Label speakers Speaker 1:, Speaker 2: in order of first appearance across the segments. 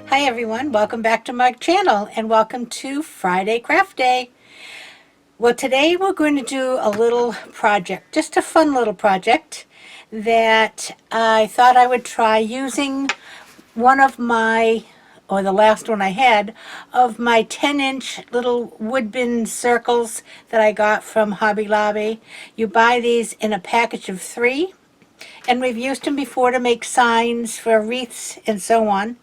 Speaker 1: Hi everyone, welcome back to my channel and welcome to Friday Craft Day. Well, today we're going to do a little project, just a fun little project that I thought I would try using one of my, or the last one I had, of my 10-inch little wood bin circles that I got from Hobby Lobby. You buy these in a package of 3. And we've used them before to make signs for wreaths and so on.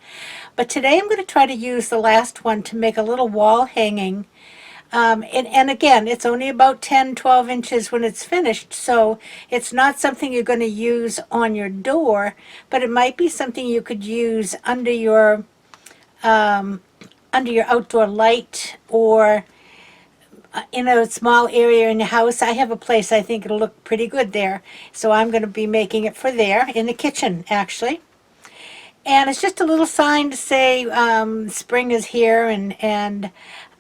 Speaker 1: But today I'm going to try to use the last one to make a little wall hanging. And again, it's only about 10-12 inches when it's finished, so it's not something you're going to use on your door, but it might be something you could use under your outdoor light, or in a small area in the house. I have a place I think it'll look pretty good there, so I'm going to be making it for there, in the kitchen actually. And it's just a little sign to say spring is here, and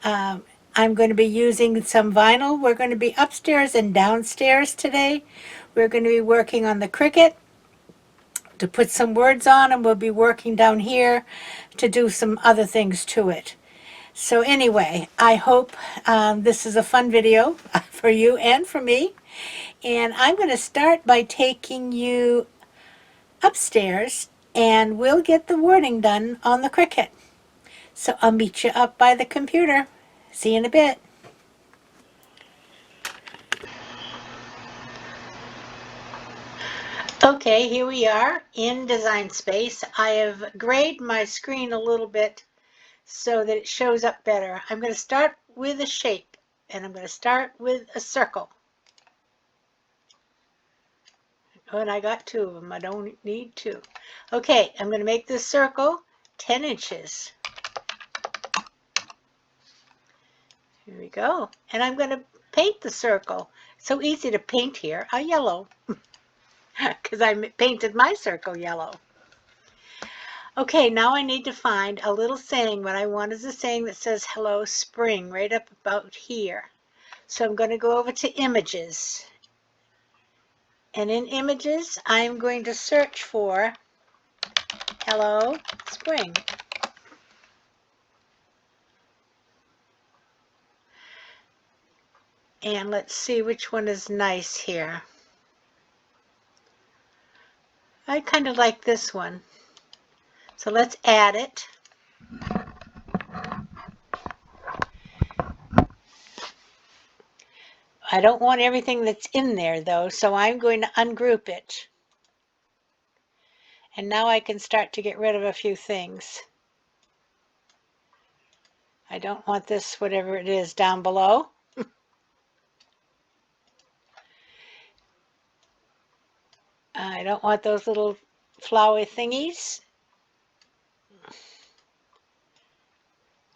Speaker 1: I'm going to be using some vinyl. We're going to be upstairs and downstairs today. We're going to be working on the Cricut to put some words on, and we'll be working down here to do some other things to it. So anyway, I hope this is a fun video for you and for me. And I'm going to start by taking you upstairs, and we'll get the wording done on the Cricut. So I'll meet you up by the computer. See you in a bit. Okay, here we are in Design Space. I have grayed my screen a little bit so that it shows up better. I'm going to start with a shape, and I'm going to start with a circle. Oh, and I got 2 of them. I don't need 2. Okay, I'm going to make this circle 10 inches. Here we go. And I'm going to paint the circle. It's so easy to paint here. A yellow, because I painted my circle yellow. Okay, now I need to find a little saying. What I want is a saying that says hello spring right up about here. So I'm going to go over to images. And in images, I'm going to search for hello spring. And let's see which one is nice here. I kind of like this one. So let's add it. I don't want everything that's in there though, so I'm going to ungroup it. And now I can start to get rid of a few things. I don't want this, whatever it is, down below. I don't want those little flowery thingies.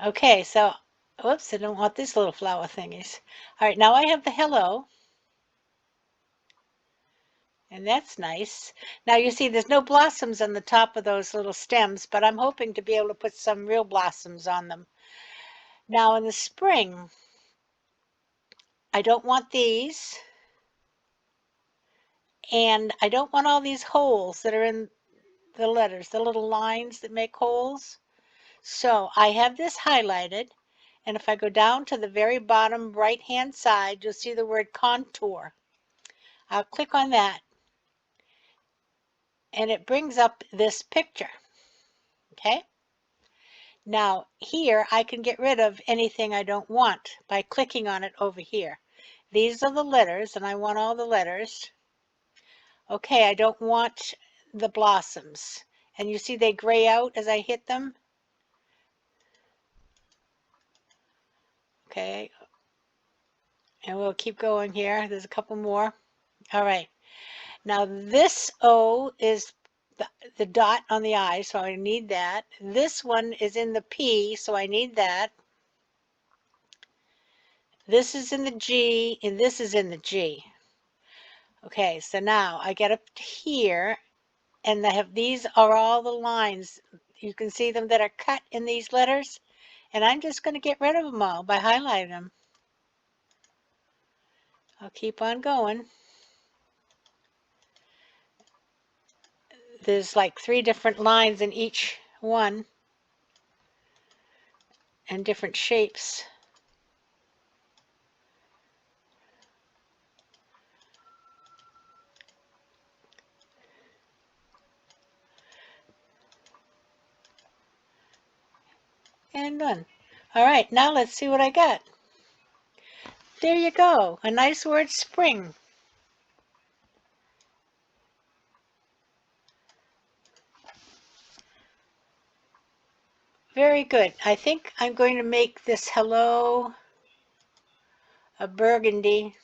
Speaker 1: Okay, so, whoops, I don't want these little flower thingies. All right, now I have the hello. And that's nice. Now you see there's no blossoms on the top of those little stems, but I'm hoping to be able to put some real blossoms on them. Now in the spring, I don't want these. And I don't want all these holes that are in the letters, the little lines that make holes. So I have this highlighted, and if I go down to the very bottom right-hand side, you'll see the word contour. I'll click on that, and it brings up this picture. Okay? Now here I can get rid of anything I don't want by clicking on it over here. These are the letters, and I want all the letters. Okay, I don't want the blossoms. And you see they gray out as I hit them. Okay, and we'll keep going here. There's a couple more. All right, now this O is the dot on the I, so I need that. This one is in the P, so I need that. This is in the G, and this is in the G. Okay, so now I get up to here, and I have, these are all the lines. You can see them that are cut in these letters, and I'm just going to get rid of them all by highlighting them. I'll keep on going. There's like 3 different lines in each one. and different shapes. And done. All right, now let's see what I got. There you go, a nice word, spring. Very good. I think I'm going to make this hello a burgundy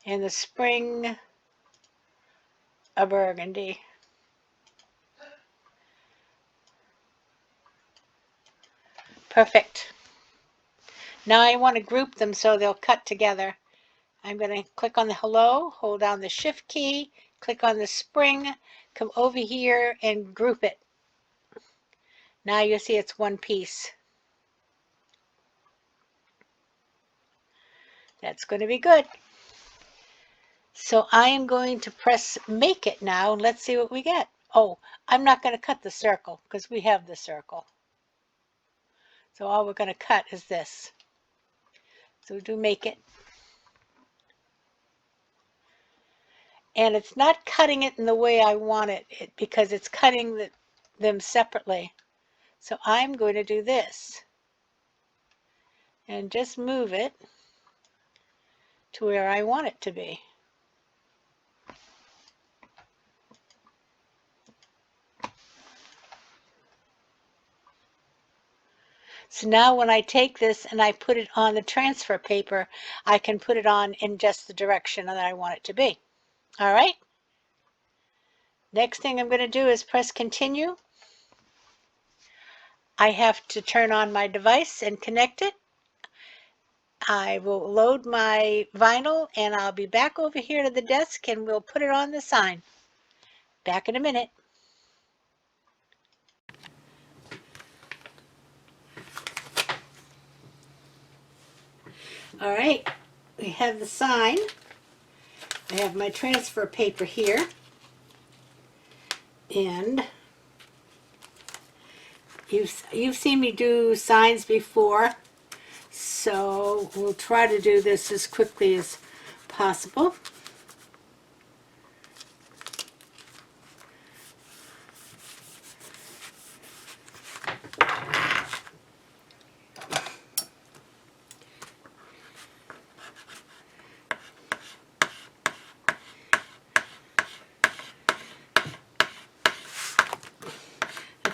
Speaker 1: and the spring a burgundy. Perfect. Now I want to group them so they'll cut together. I'm going to click on the hello, hold down the shift key, click on the spring, come over here and group it. Now you'll see it's one piece. That's going to be good. So I am going to press make it now and let's see what we get. Oh, I'm not going to cut the circle because we have the circle. So all we're going to cut is this. So do make it. And it's not cutting it in the way I want it because it's cutting them separately. So I'm going to do this and just move it to where I want it to be. So now when I take this and I put it on the transfer paper, I can put it on in just the direction that I want it to be. All right? Next thing I'm going to do is press continue. I have to turn on my device and connect it. I will load my vinyl and I'll be back over here to the desk and we'll put it on the sign. Back in a minute. All right, we have the sign. I have my transfer paper here. And you've seen me do signs before, so we'll try to do this as quickly as possible.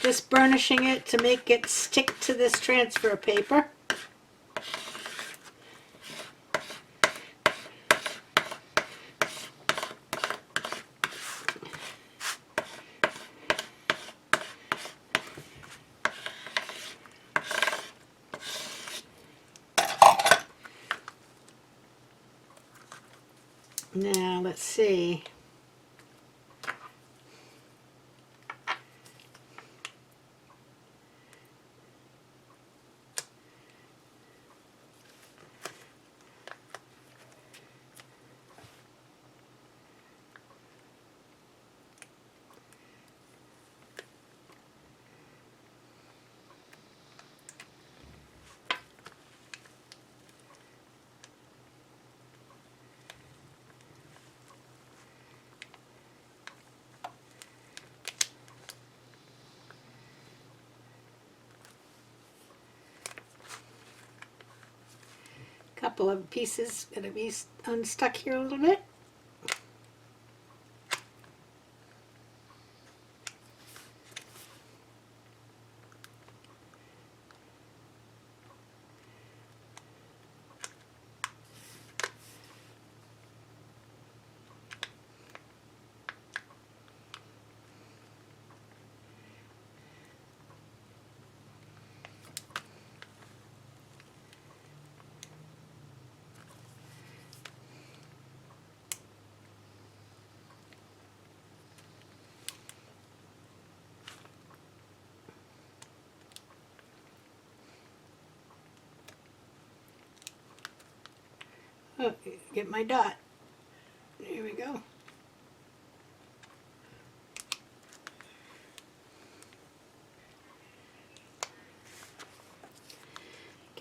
Speaker 1: Just burnishing it to make it stick to this transfer paper. Now let's see. Couple of pieces going to be unstuck here a little bit. Oh, get my dot. Here we go.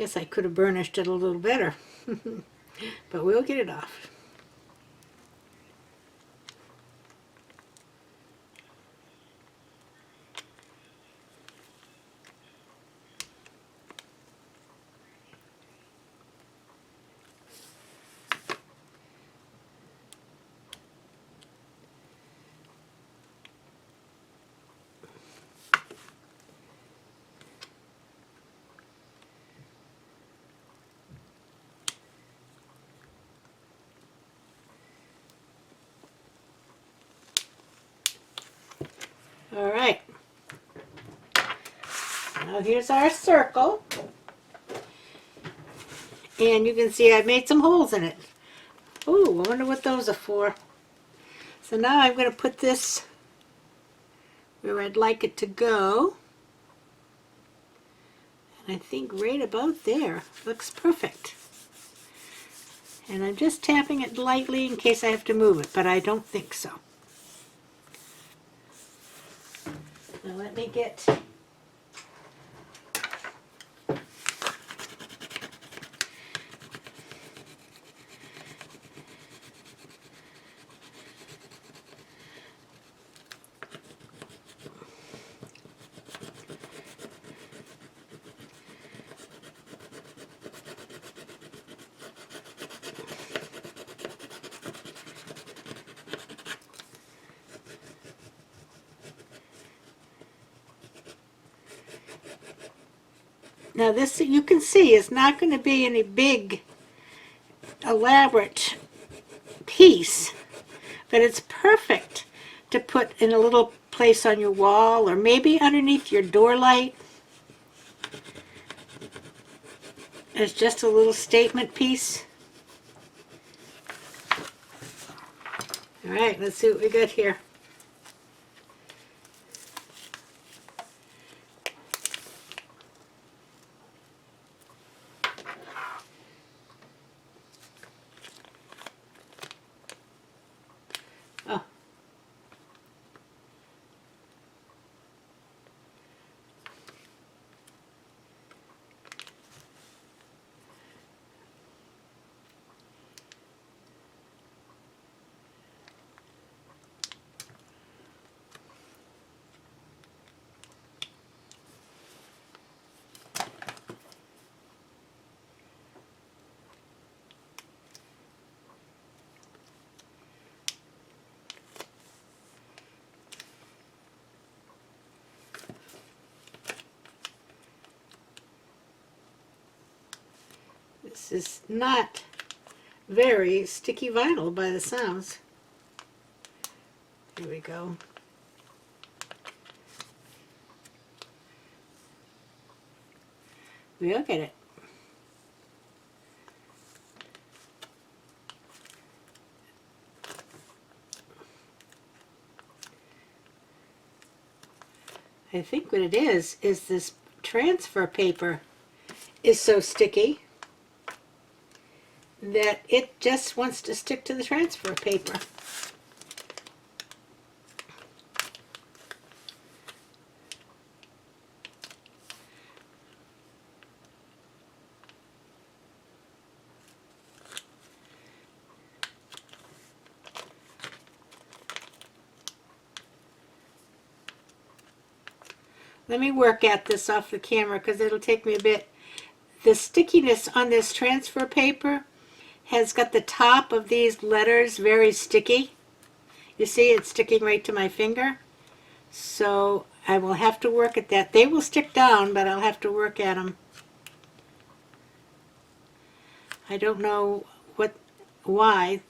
Speaker 1: Guess I could have burnished it a little better, but we'll get it off. All right. Now here's our circle. And you can see I made some holes in it. Ooh, I wonder what those are for. So now I'm going to put this where I'd like it to go. And I think right about there. Looks perfect. And I'm just tapping it lightly in case I have to move it, but I don't think so. Now let me get now this, you can see, is not going to be any big, elaborate piece, but it's perfect to put in a little place on your wall or maybe underneath your door light. It's just a little statement piece. All right, let's see what we got here. Oh. This is not very sticky vinyl by the sounds. Here we go. We'll get it. I think what it is this transfer paper is so sticky that it just wants to stick to the transfer paper. Let me work at this off the camera because it'll take me a bit. The stickiness on this transfer paper has got the top of these letters very sticky. You see it's sticking right to my finger. So I will have to work at that. They will stick down, but I'll have to work at them. I don't know why.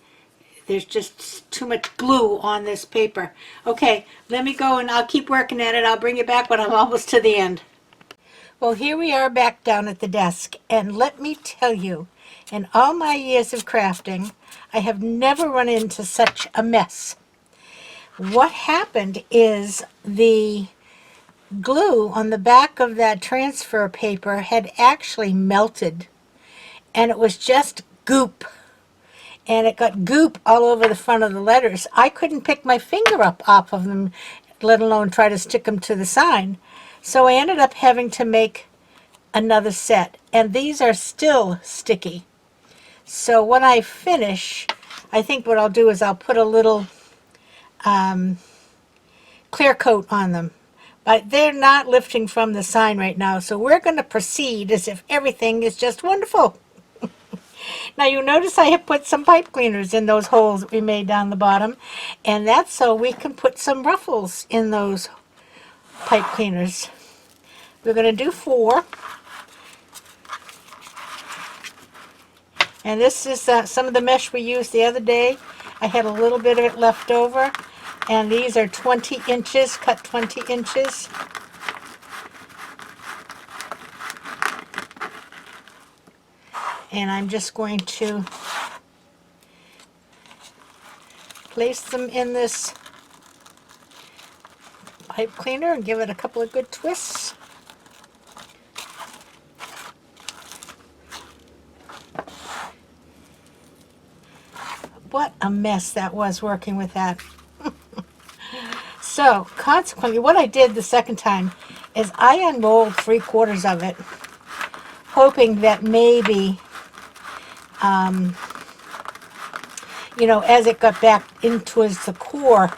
Speaker 1: There's just too much glue on this paper. Okay, let me go and I'll keep working at it. I'll bring you back when I'm almost to the end. Well, here we are back down at the desk, and let me tell you, in all my years of crafting, I have never run into such a mess. What happened is the glue on the back of that transfer paper had actually melted, and it was just goop. And it got goop all over the front of the letters. I couldn't pick my finger up off of them, let alone try to stick them to the sign. So I ended up having to make another set, and these are still sticky. So when I finish, I think what I'll do is I'll put a little clear coat on them. But they're not lifting from the sign right now, so we're going to proceed as if everything is just wonderful. Now you notice I have put some pipe cleaners in those holes that we made down the bottom, and that's so we can put some ruffles in those pipe cleaners. We're going to do 4. And this is some of the mesh we used the other day. I had a little bit of it left over, and these are 20 inches, cut 20 inches. And I'm just going to place them in this pipe cleaner and give it a couple of good twists. What a mess that was working with that. So consequently, what I did the second time is I unrolled 3/4 of it, hoping that maybe you know, as it got back in towards the core,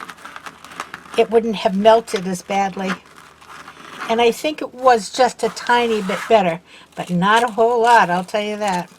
Speaker 1: it wouldn't have melted as badly. And I think it was just a tiny bit better, but not a whole lot, I'll tell you that.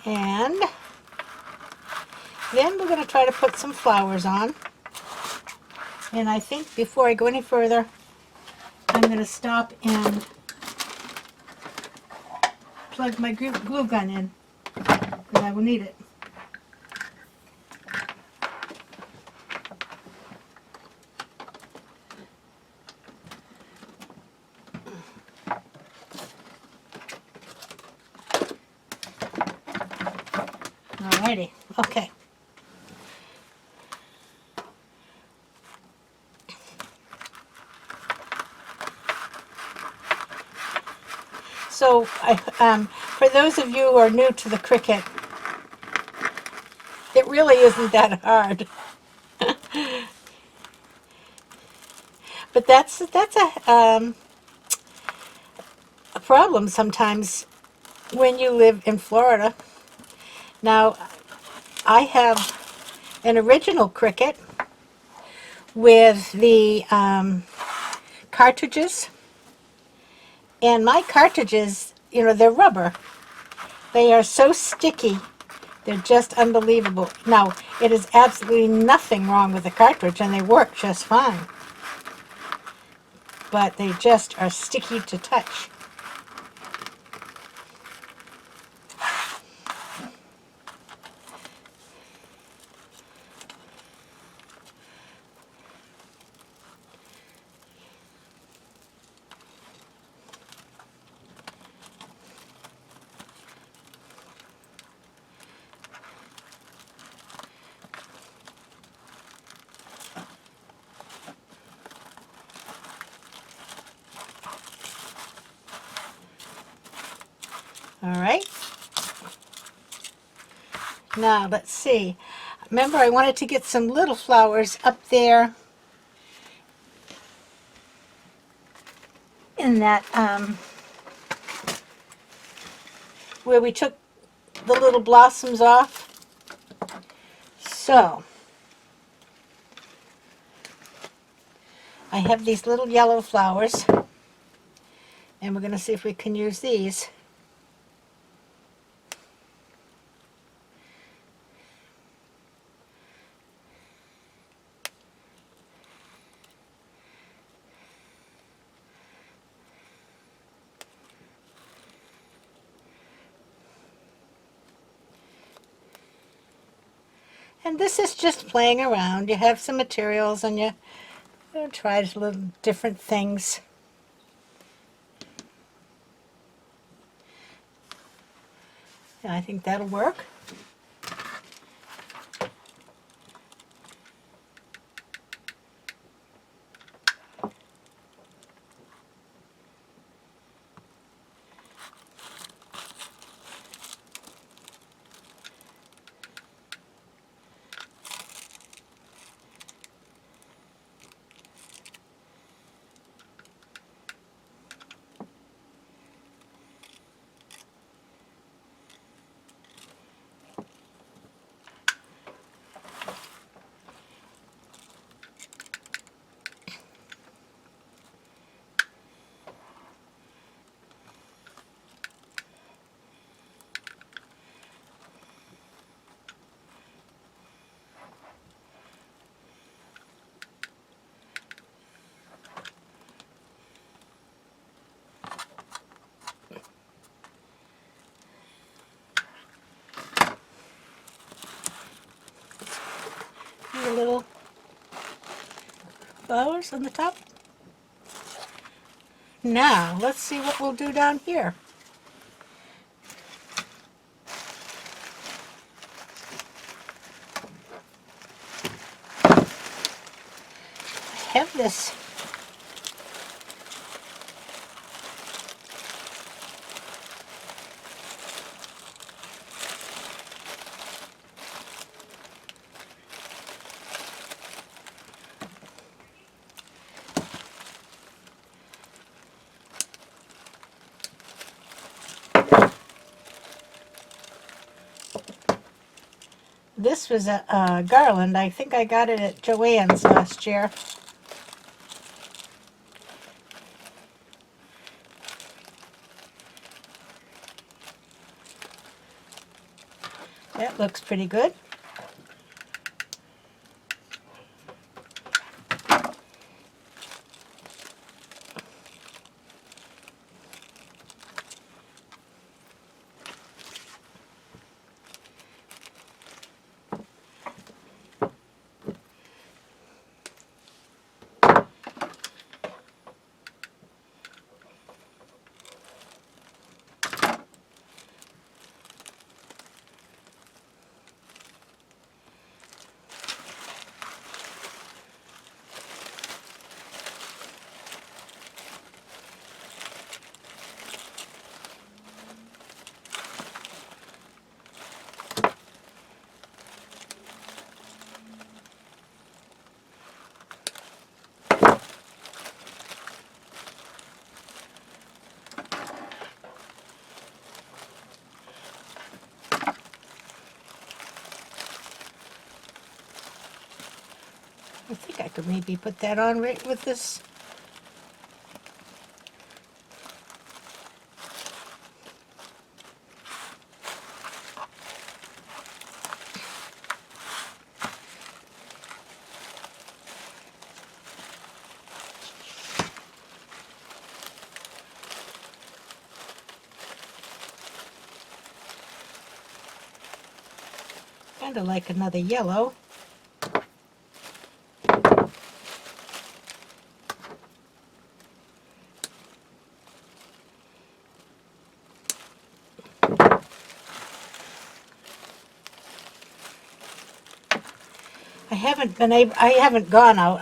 Speaker 1: And then we're going to try to put some flowers on. And I think before I go any further, I'm going to stop and plug my glue gun in, because I will need it. Alrighty, okay. So, for those of you who are new to the Cricut, it really isn't that hard. But that's a problem sometimes when you live in Florida. Now, I have an original Cricut with the cartridges, and my cartridges, you know, they're rubber. They are so sticky, they're just unbelievable. Now, it is absolutely nothing wrong with the cartridge, and they work just fine. But they just are sticky to touch. All right. Now, let's see. Remember, I wanted to get some little flowers up there in that, where we took the little blossoms off. So, I have these little yellow flowers, and we're going to see if we can use these. And this is just playing around. You have some materials and you try little different things. And I think that'll work. The little flowers on the top. Now, let's see what we'll do down here. I have this This was a garland. I think I got it at Joann's last year. That looks pretty good. I think I could maybe put that on right with this. Kind of like another yellow. I haven't gone out.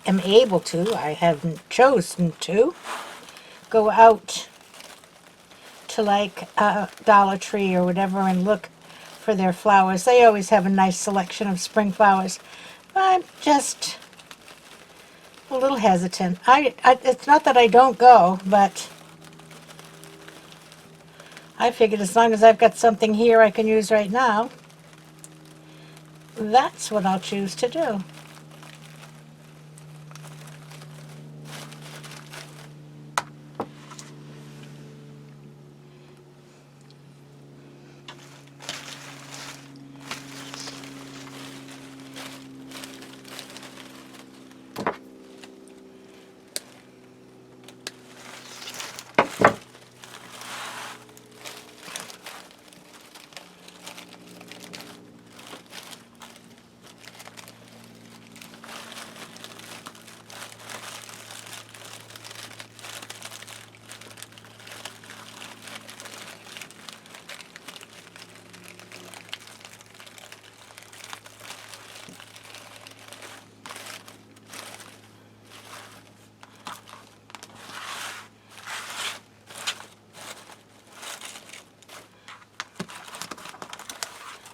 Speaker 1: Am able to. I haven't chosen to go out to like Dollar Tree or whatever and look for their flowers. They always have a nice selection of spring flowers. I'm just a little hesitant. It's not that I don't go, but I figured as long as I've got something here I can use right now, that's what I'll choose to do.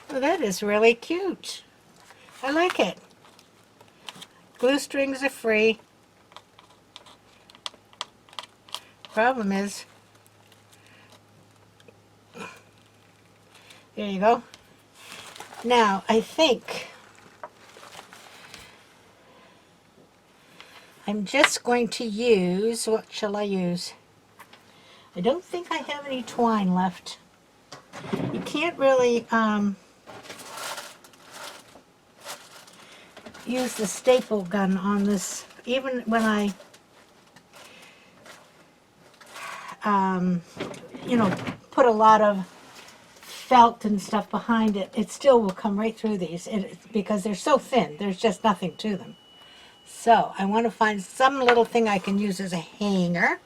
Speaker 1: Well, that is really cute. I like it. Glue strings are free. Problem is, there you go. Now, I think I'm just going to use, what shall I use? I don't think I have any twine left. You can't really use the staple gun on this, even when I, you know, put a lot of felt and stuff behind it, it still will come right through these because they're so thin. There's just nothing to them. So I want to find some little thing I can use as a hanger.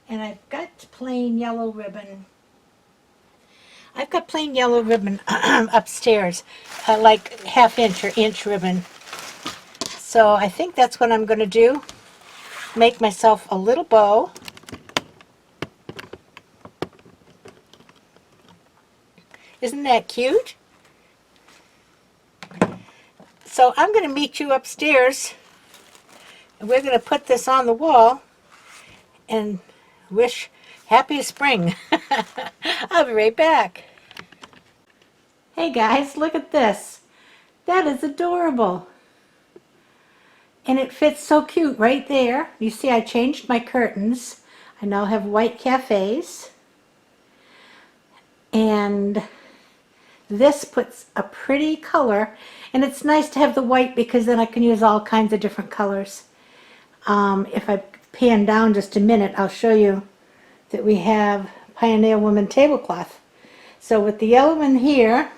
Speaker 1: And I've got plain yellow ribbon. I've got plain yellow ribbon upstairs, like ½ inch or inch ribbon. So I think that's what I'm going to do. Make myself a little bow. Isn't that cute? So I'm going to meet you upstairs, and we're going to put this on the wall and wish happy spring. I'll be right back. Hey guys, look at this. That is adorable. And it fits so cute right there. You see, I changed my curtains. I now have white cafes. And this puts a pretty color, and it's nice to have the white because then I can use all kinds of different colors. If I pan down just a minute, I'll show you that we have Pioneer Woman tablecloth. So with the yellow in here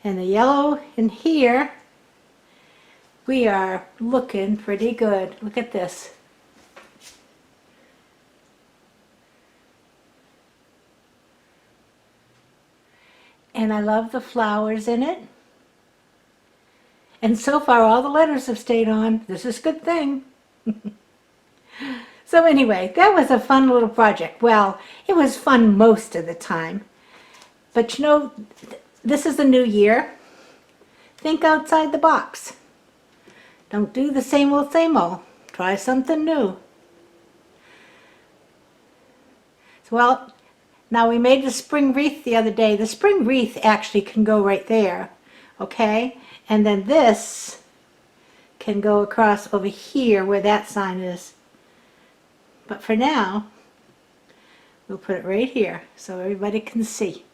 Speaker 1: and the yellow in here, we are looking pretty good. Look at this. And I love the flowers in it. And so far all the letters have stayed on. This is a good thing. So anyway, that was a fun little project. Well, it was fun most of the time. But you know, this is a new year. Think outside the box. Don't do the same old, same old. Try something new. So, well, now we made the spring wreath the other day. The spring wreath actually can go right there, okay? And then this can go across over here where that sign is. But for now, we'll put it right here so everybody can see.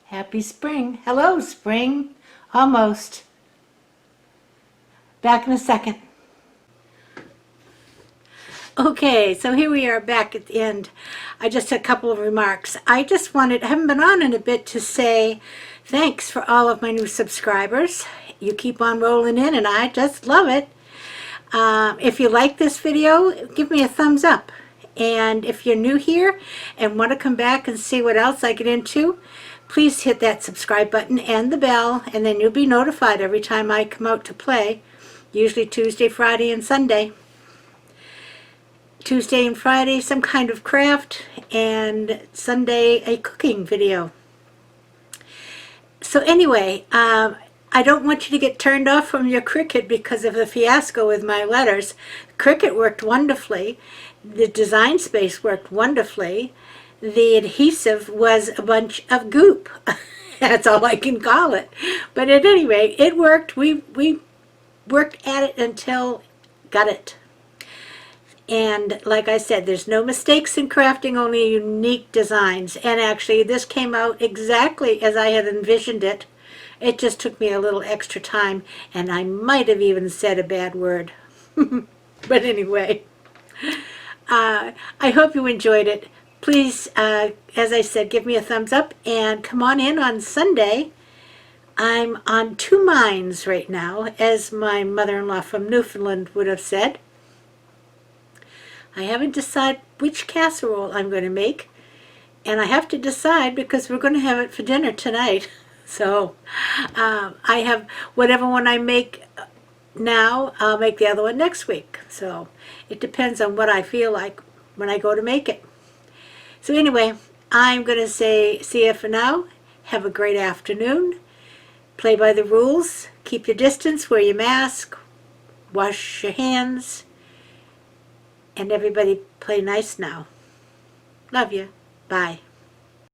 Speaker 1: Happy spring. Hello, spring. Almost. Back in a second. Okay, so here we are back at the end. I just had a couple of remarks. I haven't been on in a bit to say thanks for all of my new subscribers. You keep on rolling in and I just love it. If you like this video, give me a thumbs up. And if you're new here and want to come back and see what else I get into, please hit that subscribe button and the bell, and then you'll be notified every time I come out to play, usually Tuesday, Friday, and Sunday. Tuesday and Friday, some kind of craft, and Sunday, a cooking video. So anyway, I don't want you to get turned off from your Cricut because of the fiasco with my letters. Cricut worked wonderfully. The design space worked wonderfully. The adhesive was a bunch of goop. That's all I can call it. But at any rate, it worked. We worked at it until got it. And like I said, there's no mistakes in crafting, only unique designs. And actually, this came out exactly as I had envisioned it. It just took me a little extra time, and I might have even said a bad word. But anyway, I hope you enjoyed it. Please, as I said, give me a thumbs up and come on in on Sunday. I'm on two minds right now, as my mother-in-law from Newfoundland would have said. I haven't decided which casserole I'm going to make, and I have to decide because we're going to have it for dinner tonight. So I have whatever one I make now, I'll make the other one next week. So it depends on what I feel like when I go to make it. So anyway, I'm going to say see you for now. Have a great afternoon. Play by the rules. Keep your distance. Wear your mask. Wash your hands. And everybody play nice now. Love you. Bye.